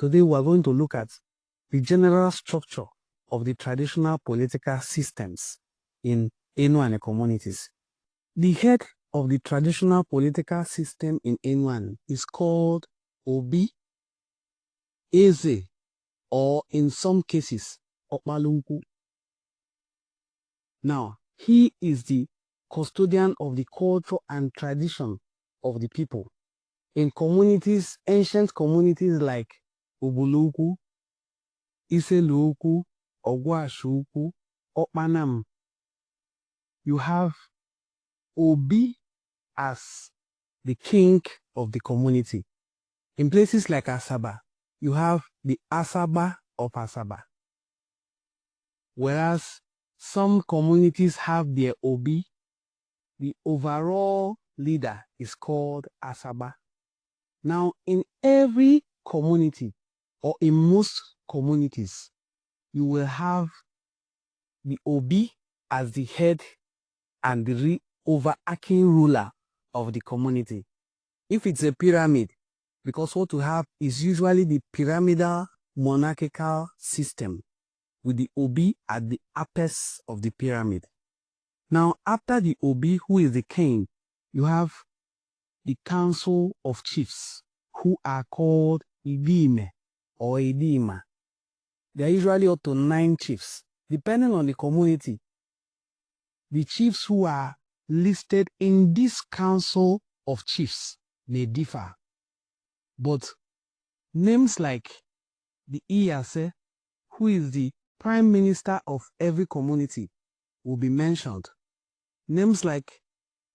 Today we are going to look at the general structure of the traditional political systems in Enuani communities. The head of the traditional political system in Enuani is called Obi, Eze, or in some cases, Okmalunku. Now, he is the custodian of the culture and tradition of the people. In communities, ancient communities like Ubuluku, Iseluku, Ogwashuku, Okmanam, you have Obi as the king of the community. In places like Asaba, you have the Asaba of Asaba. Whereas some communities have their Obi, the overall leader is called Asaba. Now, in every community, or in most communities, you will have the Obi as the head and the overarching ruler of the community. If it's a pyramid, because what you have is usually the pyramidal monarchical system with the Obi at the apex of the pyramid. Now, after the Obi, who is the king, you have the council of chiefs, who are called Idime or Idima. There are usually up to 9 chiefs. Depending on the community, the chiefs who are listed in this council of chiefs may differ. But names like the Iyase, who is the prime minister of every community, will be mentioned. Names like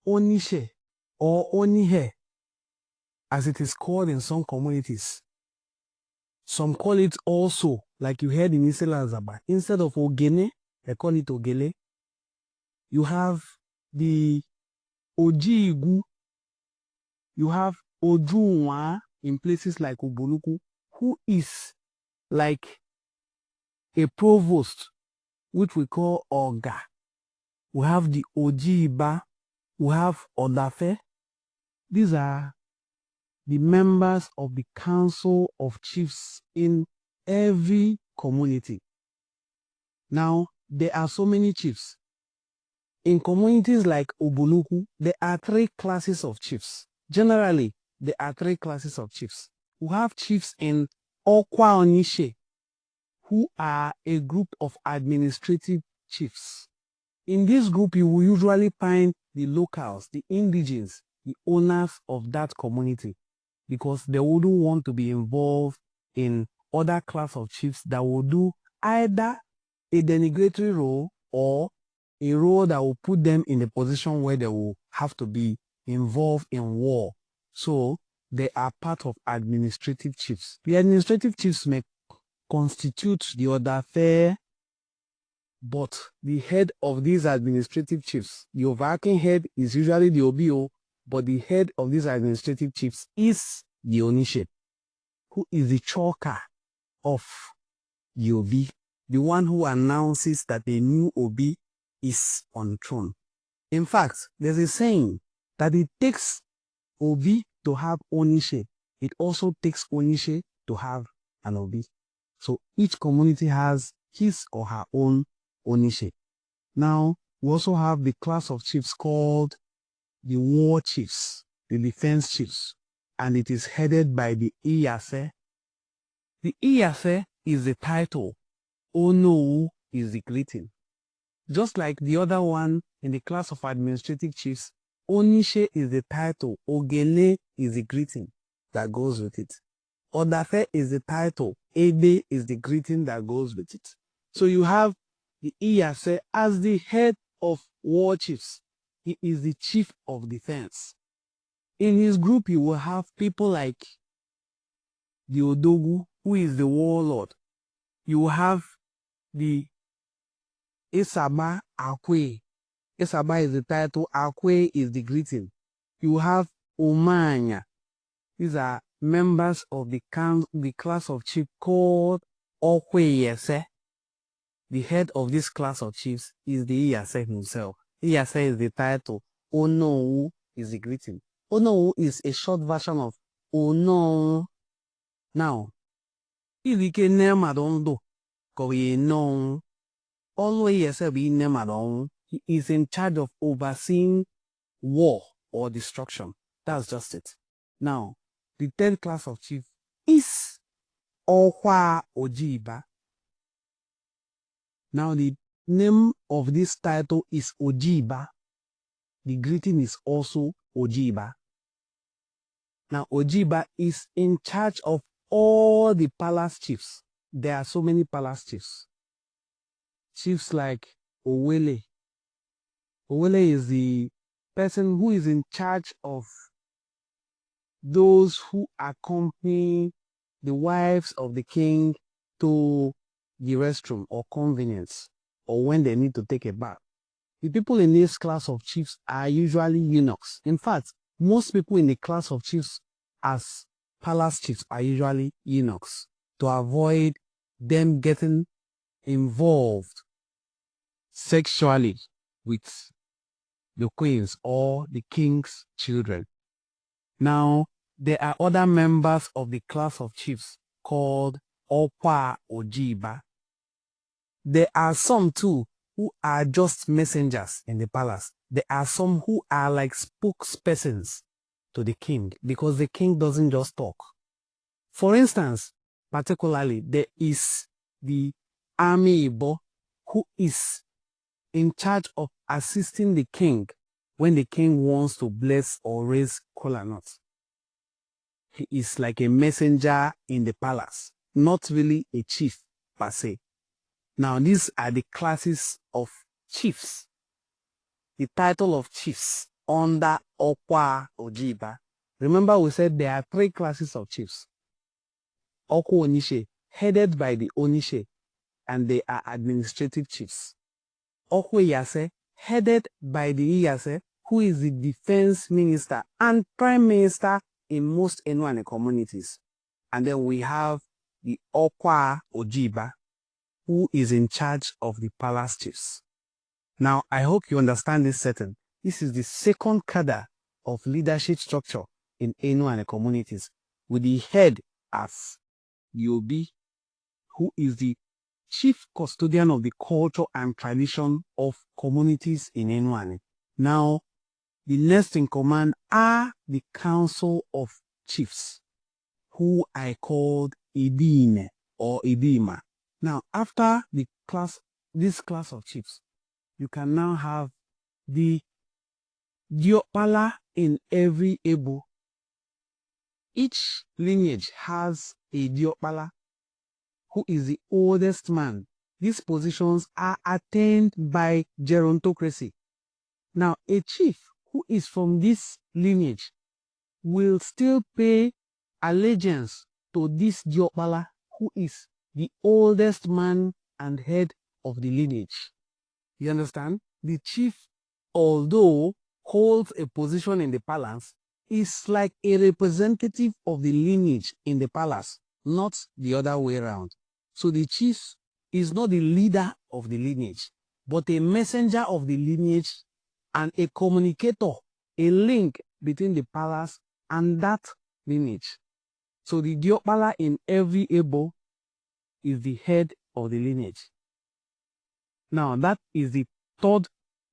Onishe or Onihe, as it is called in some communities. Some call it also, like you heard in Isela Zaba, instead of Ogene, they call it Ogele. You have the Ojiigu, you have Ojunwa in places like Ubuluku, who is like a provost, which we call Oga. We have the Ojiiba, we have Odafe. These are the members of the council of chiefs in every community. Now, there are so many chiefs. In communities like Ubuluku, there are 3 classes of chiefs. Generally, there are 3 classes of chiefs. We have chiefs in Okwa Onishe, who are a group of administrative chiefs. In this group, you will usually find the locals, the indigenes, the owners of that community, because they wouldn't want to be involved in other class of chiefs that will do either a denigratory role or a role that will put them in a position where they will have to be involved in war. So they are part of administrative chiefs. The administrative chiefs may constitute the other fair, but the head of these administrative chiefs, the overarching head is usually the OBO, but the head of these administrative chiefs is the Onishe, who is the choker of the Obi, the one who announces that the new Obi is on throne. In fact, there's a saying that it takes Obi to have Onishe. It also takes Onishe to have an Obi. So each community has his or her own Onishe. Now, we also have the class of chiefs called the war chiefs, the defense chiefs, and it is headed by the Iyase. The Iyase is the title, Onowu is the greeting. Just like the other one in the class of administrative chiefs, Onishe is the title, Ogele is the greeting that goes with it. Odafe is the title, Ebe is the greeting that goes with it. So you have the Iyase as the head of war chiefs. He is the chief of defense. In his group, you will have people like the Odogu, who is the warlord. You will have the Esaba Akwe. Esaba is the title, Akwe is the greeting. You have Omanya. These are members of the class of chief called Okweyese. The head of this class of chiefs is the Iyase himself. Iyase is the title, Onowu is the greeting. Onowu is a short version of Ono. Now, Ilike nemadondo koye no always yourself in nemadon. He is in charge of overseeing war or destruction. That's just it. Now, the third class of chief is Okwa Ojiba. Now, the name of this title is Ojiba. The greeting is also Ojiba. Now, Ojiba is in charge of all the palace chiefs. There are so many palace chiefs. Chiefs like Owele. Owele is the person who is in charge of those who accompany the wives of the king to the restroom or convenience, or when they need to take a bath. The people in this class of chiefs are usually eunuchs. In fact, most people in the class of chiefs as palace chiefs are usually eunuchs to avoid them getting involved sexually with the queens or the king's children. Now, there are other members of the class of chiefs called Okwa Ojiba. There are some too who are just messengers in the palace. There are some who are like spokespersons to the king because the king doesn't just talk. For instance, particularly, there is the Army Igbo who is in charge of assisting the king when the king wants to bless or raise kola nuts. He is like a messenger in the palace, not really a chief per se. Now, these are the classes of chiefs. The title of chiefs under Okwa Ojiba. Remember, we said there are 3 classes of chiefs. Okwa Onishe, headed by the Onishe, and they are administrative chiefs. Okwa Iyase, headed by the Iyase, who is the defense minister and prime minister in most Enuani communities. And then we have the Okwa Ojiba, who is in charge of the palace chiefs. Now, I hope you understand this setting. This is the second cadre of leadership structure in Enuani communities, with the head as the Obi, who is the chief custodian of the culture and tradition of communities in Enuani. Now, the next in command are the council of chiefs, who I called Idime or Idima. Now, after this class of chiefs, you can now have the Diopala in every Igbo. Each lineage has a Diopala who is the oldest man. These positions are attained by gerontocracy. Now, a chief who is from this lineage will still pay allegiance to this Diopala who is the oldest man and head of the lineage. You understand? The chief, although holds a position in the palace, is like a representative of the lineage in the palace, not the other way around. So the chief is not the leader of the lineage, but a messenger of the lineage and a communicator, a link between the palace and that lineage. So the Diopala in every Igbo is the head of the lineage. Now, that is the 3rd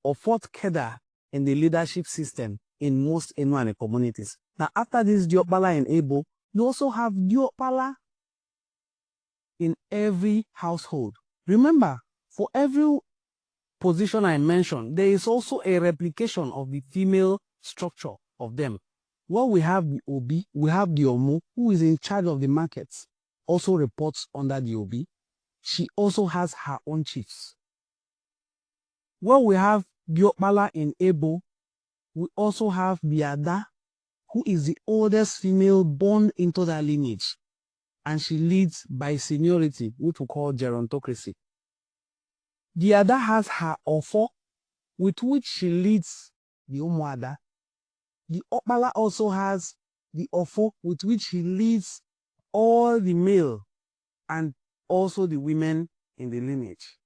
or 4th cadre in the leadership system in most Enuani communities. Now, after this Diopala in Igbo, you also have Diopala in every household. Remember, for every position I mentioned, there is also a replication of the female structure of them. Well, we have the Obi, we have the Omu, who is in charge of the markets, also reports under the Obi. She also has her own chiefs. Well, we have Diopala in Igbo, we also have Biada, who is the oldest female born into that lineage, and she leads by seniority, which we call gerontocracy. Biada has her Ofo, with which she leads the Umuada. The Okpala also has the Ofo, with which he leads all the male and also the women in the lineage.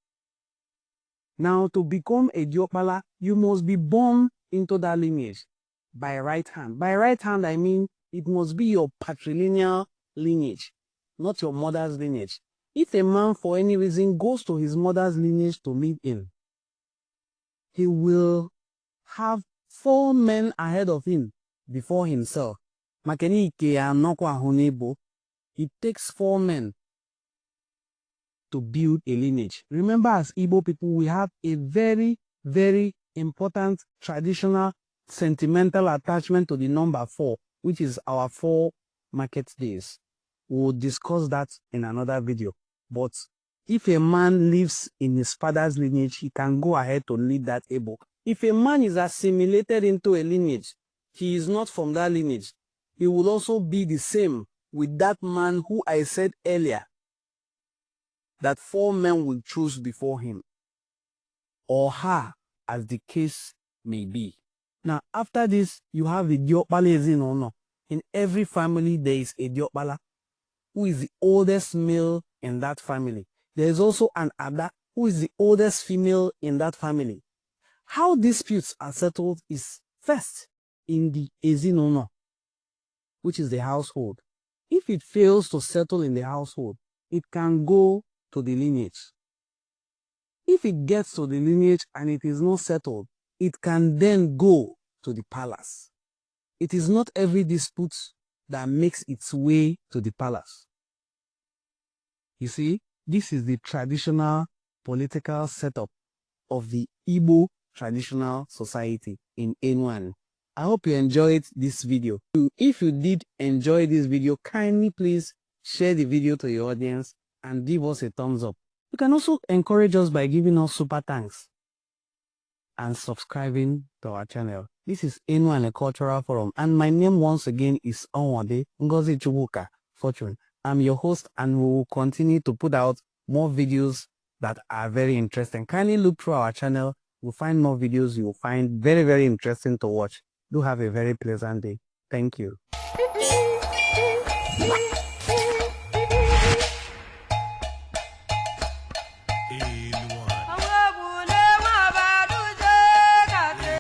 Now, to become a Diopala, you must be born into that lineage by right hand. By right hand, I mean it must be your patrilineal lineage. not your mother's lineage. If a man for any reason goes to his mother's lineage to live in, he will have 4 men ahead of him before himself. It takes 4 men to build a lineage. Remember, as Igbo people, we have a very, very important traditional sentimental attachment to the number 4, which is our 4 market days. We'll discuss that in another video. But if a man lives in his father's lineage, he can go ahead to lead that Igbo. If a man is assimilated into a lineage, he is not from that lineage. He will also be the same with that man who I said earlier that 4 men will choose before him, or her, as the case may be. Now, after this, you have the Diokpala Ezinono. In every family, there is a Diokpala, who is the oldest male in that family. There is also an Ada, who is the oldest female in that family. How disputes are settled is first in the Ezinono, which is the household. If it fails to settle in the household, it can go to the lineage. If it gets to the lineage and it is not settled, it can then go to the palace. It is not every dispute that makes its way to the palace. You see, this is the traditional political setup of the Igbo traditional society in Enuani. I hope you enjoyed this video. If you did enjoy this video, kindly please share the video to your audience and give us a thumbs up. You can also encourage us by giving us super thanks and subscribing to our channel. This is Enuani Cultural Forum, and my name once again is Onwade Ngozi Chubuka Fortune. I'm your host, and we will continue to put out more videos that are very interesting. Kindly look through our channel. You'll find more videos you'll find very, very interesting to watch. Do have a very pleasant day. Thank you. Enuani.